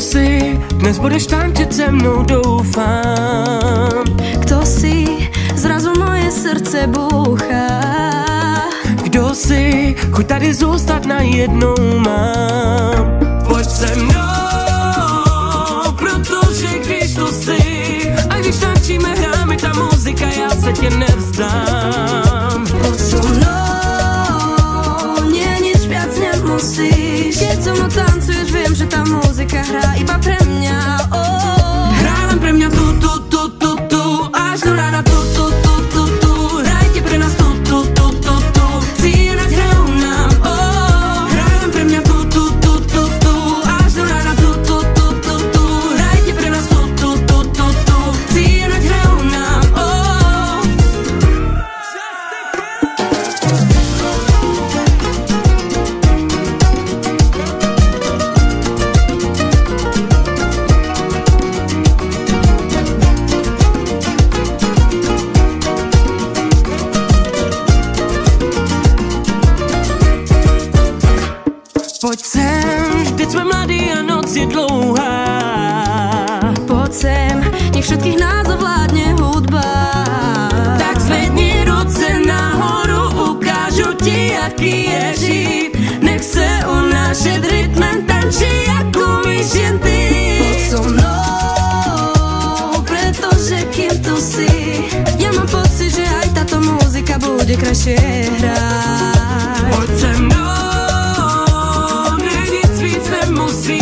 si, dnes budeš tančit se mnou, doufám. Kto si, zrazu moje srdce búcha. Kdo si, chuť tady zůstat najednou mám. Pojď se mnou, protože když tu jsi, a když tančíme, hráme ta muzika, já se tě nevzdám. Poď so mnou, nie nič viac nemusíš. Keď so mnou tancuješ, viem, že tá muzika hrá iba pre mňa. Hrá len pre mňa tu, až do rána tu. Hrajte pre nás tu. Cíľať hrajú nám, hrá len pre mňa tu, až do rána tu. Hrajte pre nás tu. Cíľať hrajú nám, Pojď sem, vždyť sme mladí a noc je dlouhá. Poď sem, nech všetkých nás ovládne hudba. Tak zvedni ruce nahoru, ukážu ti, jaký je žít. Nech se unášet rytmem, tančí, jak umíš jen ty. Poď so mnou, pretože kým tu si, ja mám pocit, že aj táto muzika bude krajšie hrať. Pojď se mnou, ne nic víc nemusí.